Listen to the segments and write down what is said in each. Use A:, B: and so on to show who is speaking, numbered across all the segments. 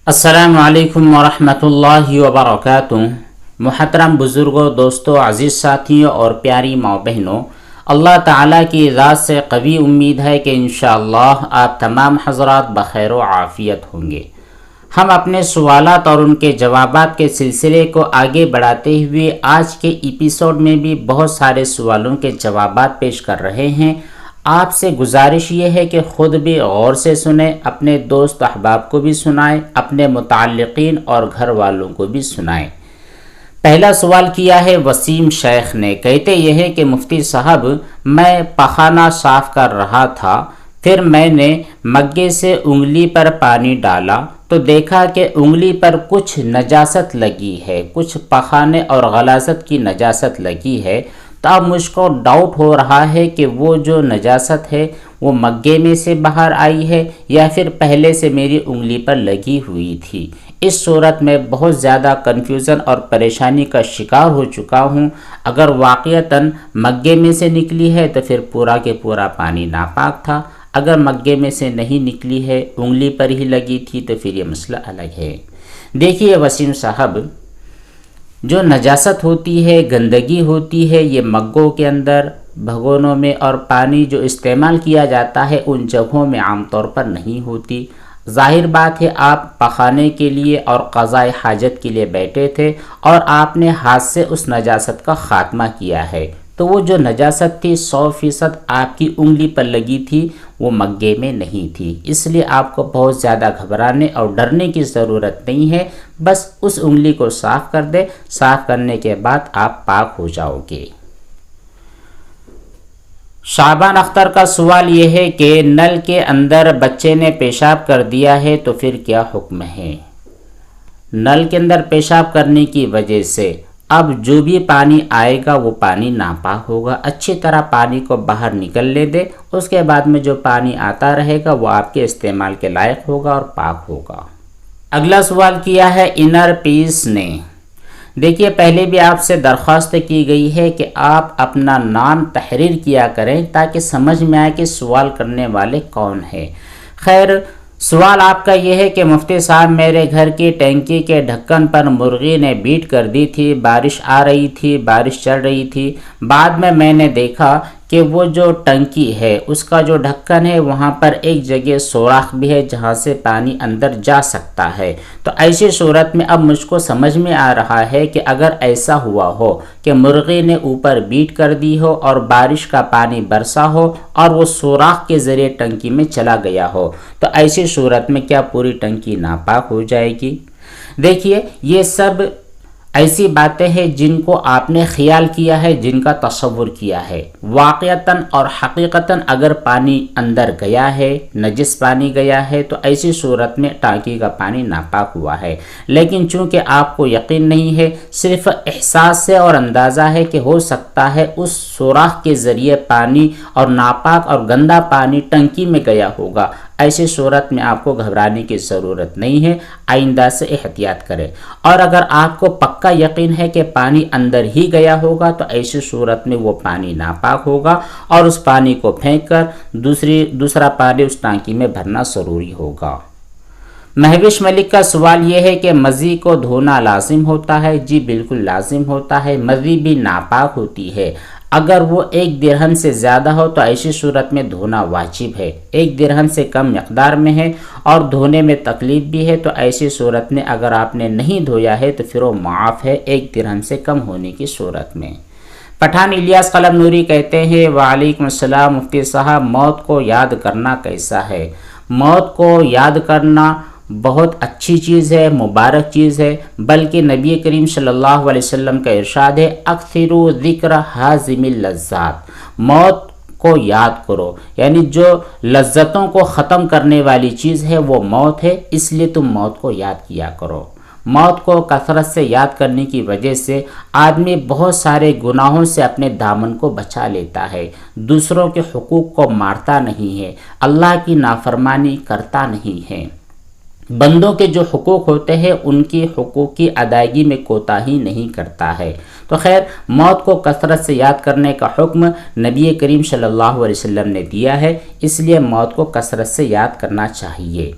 A: السلام علیکم ورحمۃ اللہ وبرکاتہ۔ محترم بزرگوں، دوستوں، عزیز ساتھیوں اور پیاری ماں بہنوں، اللہ تعالیٰ کی ذات سے قوی امید ہے کہ انشاءاللہ آپ تمام حضرات بخیر و عافیت ہوں گے۔ ہم اپنے سوالات اور ان کے جوابات کے سلسلے کو آگے بڑھاتے ہوئے آج کے ایپیسوڈ میں بھی بہت سارے سوالوں کے جوابات پیش کر رہے ہیں۔ آپ سے گزارش یہ ہے کہ خود بھی غور سے سنیں، اپنے دوست احباب کو بھی سنائیں، اپنے متعلقین اور گھر والوں کو بھی سنائیں۔ پہلا سوال کیا ہے وسیم شیخ نے، کہتے یہ ہے کہ مفتی صاحب، میں پخانہ صاف کر رہا تھا، پھر میں نے مگے سے انگلی پر پانی ڈالا تو دیکھا کہ انگلی پر کچھ نجاست لگی ہے، کچھ پخانے اور غلاظت کی نجاست لگی ہے۔ تو اب مجھ کو ڈاؤٹ ہو رہا ہے کہ وہ جو نجاست ہے وہ مگے میں سے باہر آئی ہے یا پھر پہلے سے میری انگلی پر لگی ہوئی تھی۔ اس صورت میں بہت زیادہ کنفیوژن اور پریشانی کا شکار ہو چکا ہوں۔ اگر واقعتاً مگے میں سے نکلی ہے تو پھر پورا کے پورا پانی ناپاک تھا، اگر مگے میں سے نہیں نکلی ہے، انگلی پر ہی لگی تھی، تو پھر یہ مسئلہ الگ ہے۔ دیکھیے وسیم صاحب، جو نجاست ہوتی ہے، گندگی ہوتی ہے، یہ مگوں کے اندر، بھگونوں میں اور پانی جو استعمال کیا جاتا ہے ان جگہوں میں عام طور پر نہیں ہوتی۔ ظاہر بات ہے، آپ پخانے کے لیے اور قضاء حاجت کے لیے بیٹھے تھے اور آپ نے ہاتھ سے اس نجاست کا خاتمہ کیا ہے، تو وہ جو نجاست تھی 100% آپ کی انگلی پر لگی تھی، وہ مگے میں نہیں تھی۔ اس لیے آپ کو بہت زیادہ گھبرانے اور ڈرنے کی ضرورت نہیں ہے، بس اس انگلی کو صاف کر دیں، صاف کرنے کے بعد آپ پاک ہو جاؤ گے۔ شعبان اختر کا سوال یہ ہے کہ نل کے اندر بچے نے پیشاب کر دیا ہے تو پھر کیا حکم ہے؟ نل کے اندر پیشاب کرنے کی وجہ سے اب جو بھی پانی آئے گا وہ پانی ناپاک ہوگا، اچھی طرح پانی کو باہر نکلنے دے، اس کے بعد میں جو پانی آتا رہے گا وہ آپ کے استعمال کے لائق ہوگا اور پاک ہوگا۔ اگلا سوال کیا ہے انر پیس نے۔ دیکھیے، پہلے بھی آپ سے درخواست کی گئی ہے کہ آپ اپنا نام تحریر کیا کریں تاکہ سمجھ میں آئے کہ سوال کرنے والے کون ہیں۔ خیر، سوال آپ کا یہ ہے کہ مفتی صاحب، میرے گھر کی ٹینکی کے ڈھکن پر مرغی نے بیٹ کر دی تھی، بارش آ رہی تھی، بارش چل رہی تھی، بعد میں نے دیکھا کہ وہ جو ٹنکی ہے اس کا جو ڈھکن ہے وہاں پر ایک جگہ سوراخ بھی ہے جہاں سے پانی اندر جا سکتا ہے۔ تو ایسی صورت میں اب مجھ کو سمجھ میں آ رہا ہے کہ اگر ایسا ہوا ہو کہ مرغی نے اوپر بیٹ کر دی ہو اور بارش کا پانی برسا ہو اور وہ سوراخ کے ذریعے ٹنکی میں چلا گیا ہو، تو ایسی صورت میں کیا پوری ٹنکی ناپاک ہو جائے گی؟ دیکھیے، یہ سب ایسی باتیں ہیں جن کو آپ نے خیال کیا ہے، جن کا تصور کیا ہے۔ واقعتاً اور حقیقتاً اگر پانی اندر گیا ہے، نجس پانی گیا ہے، تو ایسی صورت میں ٹانکی کا پانی ناپاک ہوا ہے۔ لیکن چونکہ آپ کو یقین نہیں ہے، صرف احساس سے اور اندازہ ہے کہ ہو سکتا ہے اس سوراخ کے ذریعے پانی اور ناپاک اور گندا پانی ٹنکی میں گیا ہوگا، ایسی صورت میں آپ کو گھبرانے کی ضرورت نہیں ہے، آئندہ سے احتیاط کریں۔ اور اگر آپ کو پکا یقین ہے کہ پانی اندر ہی گیا ہوگا تو ایسی صورت میں وہ پانی ناپاک ہوگا اور اس پانی کو پھینک کر دوسرا پانی اس ٹانکی میں بھرنا ضروری ہوگا۔ مہوش ملک کا سوال یہ ہے کہ مزی کو دھونا لازم ہوتا ہے؟ جی بالکل لازم ہوتا ہے، مزی بھی ناپاک ہوتی ہے۔ اگر وہ 1 درہم سے زیادہ ہو تو ایسی صورت میں دھونا واجب ہے، 1 درہم سے کم مقدار میں ہے اور دھونے میں تکلیف بھی ہے تو ایسی صورت میں اگر آپ نے نہیں دھویا ہے تو پھر وہ معاف ہے 1 درہم سے کم ہونے کی صورت میں۔ پٹھان الیاس قلم نوری کہتے ہیں، وعلیکم السلام مفتی صاحب، موت کو یاد کرنا کیسا ہے؟ موت کو یاد کرنا بہت اچھی چیز ہے، مبارک چیز ہے، بلکہ نبی کریم صلی اللہ علیہ وسلم کا ارشاد ہے، اکثروا ذکر حازم اللذات، موت کو یاد کرو، یعنی جو لذتوں کو ختم کرنے والی چیز ہے وہ موت ہے، اس لیے تم موت کو یاد کیا کرو۔ موت کو کثرت سے یاد کرنے کی وجہ سے آدمی بہت سارے گناہوں سے اپنے دامن کو بچا لیتا ہے، دوسروں کے حقوق کو مارتا نہیں ہے، اللہ کی نافرمانی کرتا نہیں ہے، بندوں کے جو حقوق ہوتے ہیں ان کی حقوق کی ادائیگی میں کوتاہی نہیں کرتا ہے۔ تو خیر، موت کو کثرت سے یاد کرنے کا حکم نبی کریم صلی اللہ علیہ وسلم نے دیا ہے، اس لیے موت کو کثرت سے یاد کرنا چاہیے۔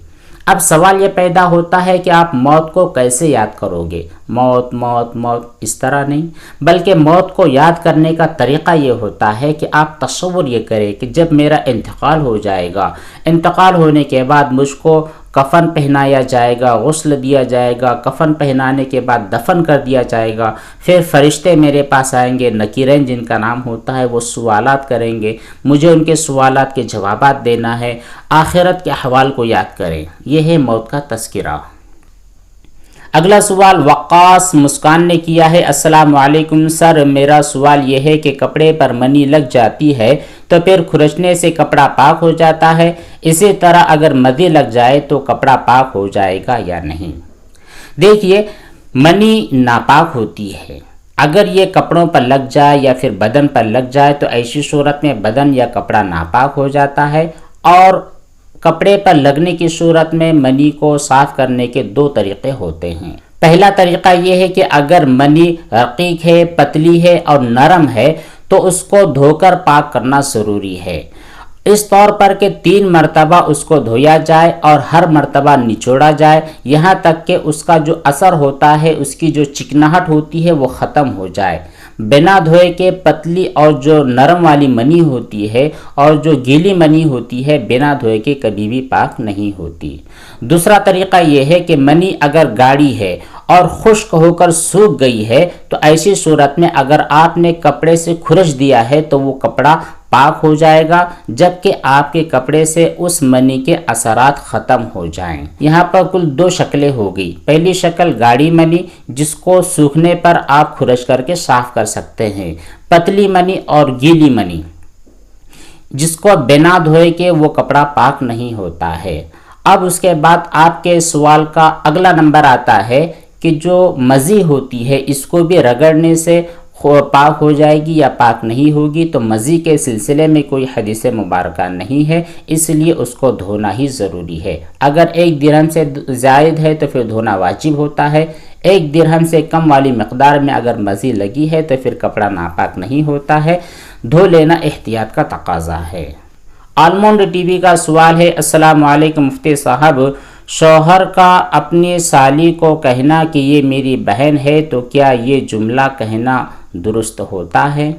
A: اب سوال یہ پیدا ہوتا ہے کہ آپ موت کو کیسے یاد کرو گے؟ موت موت موت اس طرح نہیں، بلکہ موت کو یاد کرنے کا طریقہ یہ ہوتا ہے کہ آپ تصور یہ کریں کہ جب میرا انتقال ہو جائے گا، انتقال ہونے کے بعد مجھ کو کفن پہنایا جائے گا، غسل دیا جائے گا، کفن پہنانے کے بعد دفن کر دیا جائے گا، پھر فرشتے میرے پاس آئیں گے، نکیرین جن کا نام ہوتا ہے، وہ سوالات کریں گے، مجھے ان کے سوالات کے جوابات دینا ہے، آخرت کے احوال کو یاد کریں۔ یہ ہے موت کا تذکرہ۔ اگلا سوال وقاص مسکان نے کیا ہے، السلام علیکم سر، میرا سوال یہ ہے کہ کپڑے پر منی لگ جاتی ہے تو پھر کھرچنے سے کپڑا پاک ہو جاتا ہے، اسی طرح اگر مدی لگ جائے تو کپڑا پاک ہو جائے گا یا نہیں؟ دیکھیے، منی ناپاک ہوتی ہے، اگر یہ کپڑوں پر لگ جائے یا پھر بدن پر لگ جائے تو ایسی صورت میں بدن یا کپڑا ناپاک ہو جاتا ہے، اور کپڑے پر لگنے کی صورت میں منی کو صاف کرنے کے دو طریقے ہوتے ہیں۔ پہلا طریقہ یہ ہے کہ اگر منی رقیق ہے، پتلی ہے اور نرم ہے تو اس کو دھو کر پاک کرنا ضروری ہے، اس طور پر کہ 3 مرتبہ اس کو دھویا جائے اور ہر مرتبہ نچوڑا جائے، یہاں تک کہ اس کا جو اثر ہوتا ہے، اس کی جو چکناہٹ ہوتی ہے وہ ختم ہو جائے۔ بنا دھوئے کے پتلی اور جو نرم والی منی ہوتی ہے اور جو گیلی منی ہوتی ہے، بنا دھوئے کے کبھی بھی پاک نہیں ہوتی۔ دوسرا طریقہ یہ ہے کہ منی اگر گاڑی ہے اور خشک ہو کر سوکھ گئی ہے تو ایسی صورت میں اگر آپ نے کپڑے سے کھرچ دیا ہے تو وہ کپڑا پاک ہو جائے گا، جبکہ آپ کے کپڑے سے اس منی کے اثرات ختم ہو جائیں۔ یہاں پر کل 2 شکلیں ہوگی۔ پہلی شکل گاڑی منی، جس کو سوکھنے پر آپ کھرچ کر کے صاف کر سکتے ہیں، پتلی منی اور گیلی منی، جس کو بنا دھوئے کے وہ کپڑا پاک نہیں ہوتا ہے۔ اب اس کے بعد آپ کے سوال کا اگلا نمبر آتا ہے کہ جو مزی ہوتی ہے، اس کو بھی رگڑنے سے پاک ہو جائے گی یا پاک نہیں ہوگی؟ تو مزی کے سلسلے میں کوئی حدیث مبارکہ نہیں ہے، اس لیے اس کو دھونا ہی ضروری ہے۔ اگر 1 درہم سے زائد ہے تو پھر دھونا واجب ہوتا ہے، 1 درہم سے کم والی مقدار میں اگر مزی لگی ہے تو پھر کپڑا ناپاک نہیں ہوتا ہے، دھو لینا احتیاط کا تقاضا ہے۔ آلمونڈ ٹی وی کا سوال ہے، السلام علیکم مفتی صاحب، شوہر کا اپنی سالی کو کہنا کہ یہ میری بہن ہے تو کیا یہ جملہ کہنا درست ہوتا ہے؟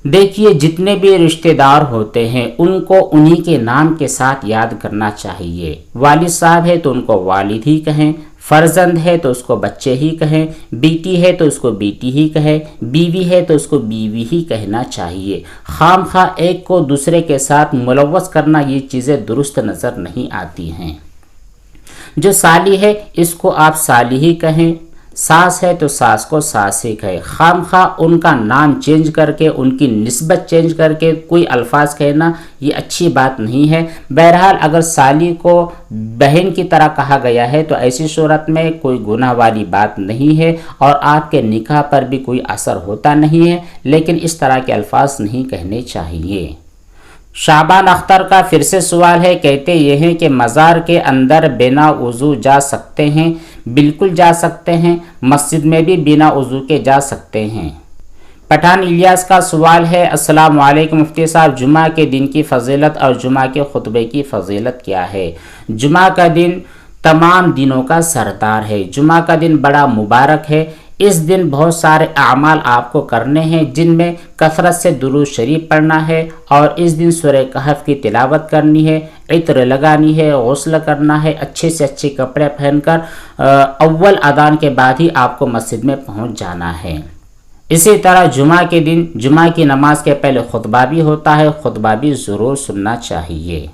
A: دیکھیے، جتنے بھی رشتہ دار ہوتے ہیں ان کو انہی کے نام کے ساتھ یاد کرنا چاہیے۔ والد صاحب ہے تو ان کو والد ہی کہیں، فرزند ہے تو اس کو بچے ہی کہیں، بیٹی ہے تو اس کو بیٹی ہی کہیں، بیوی ہے تو اس کو بیوی ہی کہنا چاہیے۔ خام خواہ ایک کو دوسرے کے ساتھ ملوث کرنا، یہ چیزیں درست نظر نہیں آتی ہیں۔ جو سالی ہے اس کو آپ سالی ہی کہیں، ساس ہے تو ساس کو ساس ہی کہیں۔ خام خواہ ان کا نام چینج کر کے، ان کی نسبت چینج کر کے کوئی الفاظ کہنا، یہ اچھی بات نہیں ہے۔ بہرحال اگر سالی کو بہن کی طرح کہا گیا ہے تو ایسی صورت میں کوئی گناہ والی بات نہیں ہے اور آپ کے نکاح پر بھی کوئی اثر ہوتا نہیں ہے، لیکن اس طرح کے الفاظ نہیں کہنے چاہیے۔ شعبان اختر کا پھر سے سوال ہے، کہتے یہ ہیں کہ مزار کے اندر بنا وضو جا سکتے ہیں؟ بالکل جا سکتے ہیں، مسجد میں بھی بنا وضو کے جا سکتے ہیں۔ پٹھان الیاس کا سوال ہے، السلام علیکم مفتی صاحب، جمعہ کے دن کی فضیلت اور جمعہ کے خطبے کی فضیلت کیا ہے؟ جمعہ کا دن تمام دنوں کا سردار ہے، جمعہ کا دن بڑا مبارک ہے۔ اس دن بہت سارے اعمال آپ کو کرنے ہیں، جن میں کثرت سے درود شریف پڑھنا ہے اور اس دن سورہ کہف کی تلاوت کرنی ہے، عطر لگانی ہے، غسل کرنا ہے، اچھے سے اچھے کپڑے پہن کر اول اذان کے بعد ہی آپ کو مسجد میں پہنچ جانا ہے۔ اسی طرح جمعہ کے دن جمعہ کی نماز کے پہلے خطبہ بھی ہوتا ہے، خطبہ بھی ضرور سننا چاہیے۔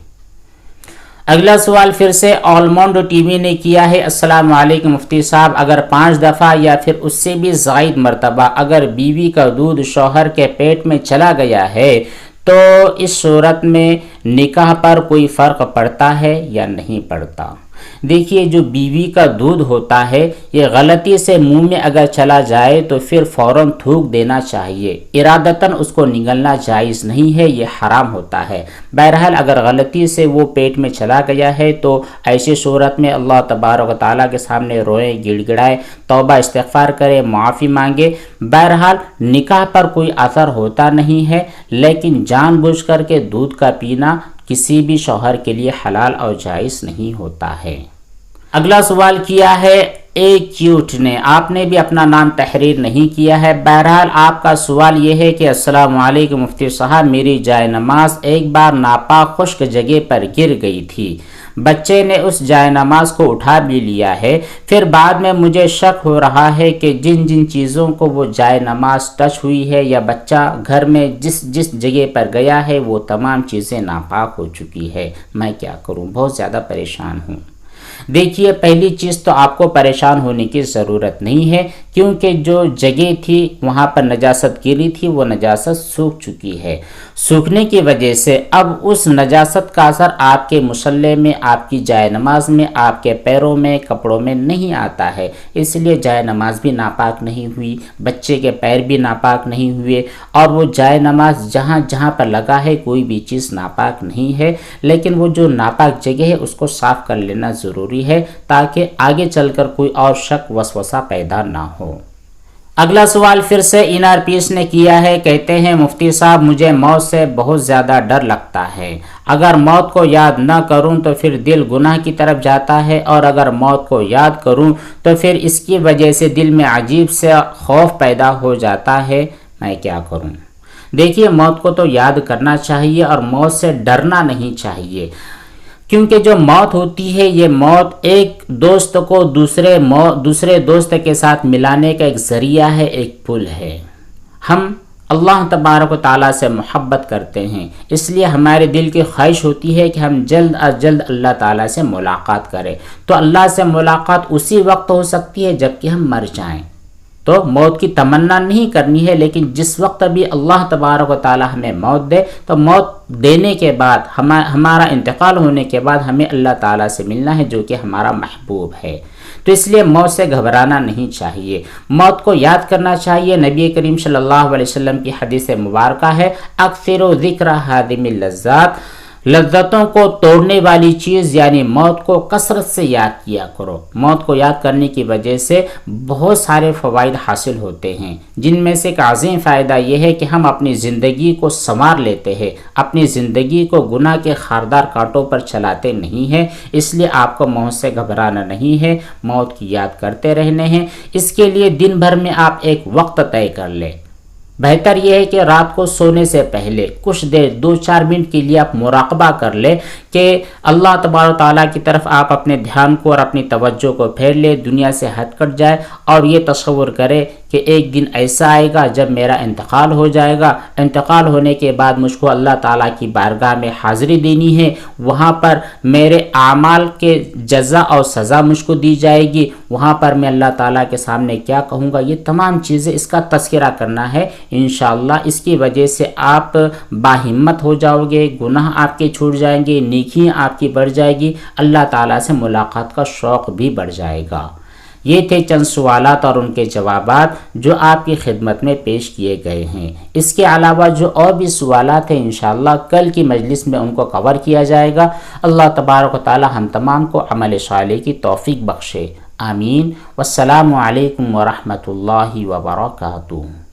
A: اگلا سوال پھر سے آلمونڈ ٹی وی نے کیا ہے، السلام علیکم مفتی صاحب، اگر 5 دفعہ یا پھر اس سے بھی زائد مرتبہ اگر بیوی کا دودھ شوہر کے پیٹ میں چلا گیا ہے تو اس صورت میں نکاح پر کوئی فرق پڑتا ہے یا نہیں پڑتا؟ دیکھیے، جو بیوی کا دودھ ہوتا ہے یہ غلطی سے منہ میں اگر چلا جائے تو پھر فوراً تھوک دینا چاہیے، ارادتاً اس کو نگلنا جائز نہیں ہے، یہ حرام ہوتا ہے۔ بہرحال اگر غلطی سے وہ پیٹ میں چلا گیا ہے تو ایسی صورت میں اللہ تبارک و تعالیٰ کے سامنے روئے، گڑ گڑائے، توبہ استغفار کرے، معافی مانگے۔ بہرحال نکاح پر کوئی اثر ہوتا نہیں ہے، لیکن جان بوجھ کر کے دودھ کا پینا کسی بھی شوہر کے لیے حلال اور جائز نہیں ہوتا ہے۔ اگلا سوال کیا ہے ایک کیوٹ نے، آپ نے بھی اپنا نام تحریر نہیں کیا ہے۔ بہرحال آپ کا سوال یہ ہے کہ السلام علیکم مفتی صاحب، میری جائے نماز ایک بار ناپاک خشک جگہ پر گر گئی تھی، بچے نے اس جائے نماز کو اٹھا بھی لیا ہے، پھر بعد میں مجھے شک ہو رہا ہے کہ جن جن چیزوں کو وہ جائے نماز ٹچ ہوئی ہے یا بچہ گھر میں جس جگہ پر گیا ہے وہ تمام چیزیں ناپاک ہو چکی ہے، میں کیا کروں؟ بہت زیادہ پریشان ہوں۔ دیکھیے، پہلی چیز تو آپ کو پریشان ہونے کی ضرورت نہیں ہے، کیونکہ جو جگہ تھی وہاں پر نجاست گری تھی وہ نجاست سوکھ چکی ہے۔ سوکھنے کی وجہ سے اب اس نجاست کا اثر آپ کے مصلی میں، آپ کی جائے نماز میں، آپ کے پیروں میں، کپڑوں میں نہیں آتا ہے، اس لیے جائے نماز بھی ناپاک نہیں ہوئی، بچے کے پیر بھی ناپاک نہیں ہوئے، اور وہ جائے نماز جہاں جہاں پر لگا ہے کوئی بھی چیز ناپاک نہیں ہے، لیکن وہ جو ناپاک جگہ ہے اس کو صاف کر لینا ضروری ہے تاکہ آگے چل کر کوئی اور شک وسوسہ پیدا نہ ہو۔ اگلا سوال پھر سے انار پیس نے کیا ہے، کہتے ہیں مفتی صاحب مجھے موت سے بہت زیادہ ڈر لگتا ہے، اگر موت کو یاد نہ کروں تو پھر دل گناہ کی طرف جاتا ہے، اور اگر موت کو یاد کروں تو پھر اس کی وجہ سے دل میں عجیب سے خوف پیدا ہو جاتا ہے، میں کیا کروں؟ دیکھیے، موت کو تو یاد کرنا چاہیے اور موت سے ڈرنا نہیں چاہیے، کیونکہ جو موت ہوتی ہے یہ موت ایک دوست کو دوسرے دوست کے ساتھ ملانے کا ایک ذریعہ ہے، ایک پل ہے۔ ہم اللہ تبارک و تعالیٰ سے محبت کرتے ہیں، اس لیے ہمارے دل کی خواہش ہوتی ہے کہ ہم جلد از جلد اللہ تعالیٰ سے ملاقات کریں، تو اللہ سے ملاقات اسی وقت ہو سکتی ہے جب کہ ہم مر جائیں، تو موت کی تمنا نہیں کرنی ہے، لیکن جس وقت بھی اللہ تبارک و تعالیٰ ہمیں موت دے تو موت دینے کے بعد ہمارا انتقال ہونے کے بعد ہمیں اللہ تعالیٰ سے ملنا ہے جو کہ ہمارا محبوب ہے، تو اس لیے موت سے گھبرانا نہیں چاہیے، موت کو یاد کرنا چاہیے۔ نبی کریم صلی اللہ علیہ وسلم کی حدیث مبارکہ ہے، اکثر ذکر ہادم اللذات، لذتوں کو توڑنے والی چیز یعنی موت کو کثرت سے یاد کیا کرو۔ موت کو یاد کرنے کی وجہ سے بہت سارے فوائد حاصل ہوتے ہیں، جن میں سے ایک عظیم فائدہ یہ ہے کہ ہم اپنی زندگی کو سنوار لیتے ہیں، اپنی زندگی کو گناہ کے خاردار کانٹوں پر چلاتے نہیں ہیں، اس لیے آپ کو موت سے گھبرانا نہیں ہے، موت کی یاد کرتے رہنے ہیں۔ اس کے لیے دن بھر میں آپ ایک وقت طے کر لیں، بہتر یہ ہے کہ رات کو سونے سے پہلے کچھ دیر 2-4 منٹ کے لیے آپ مراقبہ کر لیں کہ اللہ تبارک و تعالیٰ کی طرف آپ اپنے دھیان کو اور اپنی توجہ کو پھیر لیں، دنیا سے ہٹ کٹ جائے اور یہ تصور کرے کہ ایک دن ایسا آئے گا جب میرا انتقال ہو جائے گا، انتقال ہونے کے بعد مجھ کو اللہ تعالیٰ کی بارگاہ میں حاضری دینی ہے، وہاں پر میرے اعمال کے جزا اور سزا مجھ کو دی جائے گی، وہاں پر میں اللہ تعالیٰ کے سامنے کیا کہوں گا، یہ تمام چیزیں اس کا تذکرہ کرنا ہے انشاءاللہ۔ اس کی وجہ سے آپ باہمت ہو جاؤ گے، گناہ آپ کے چھوٹ جائیں گے، نیکیاں آپ کی بڑھ جائے گی، اللہ تعالیٰ سے ملاقات کا شوق بھی بڑھ جائے گا۔ یہ تھے چند سوالات اور ان کے جوابات جو آپ کی خدمت میں پیش کیے گئے ہیں۔ اس کے علاوہ جو اور بھی سوالات ہیں انشاءاللہ کل کی مجلس میں ان کو کور کیا جائے گا۔ اللہ تبارک و تعالی ہم تمام کو عمل صالح کی توفیق بخشے، آمین۔ والسلام علیکم ورحمۃ اللہ وبرکاتہ۔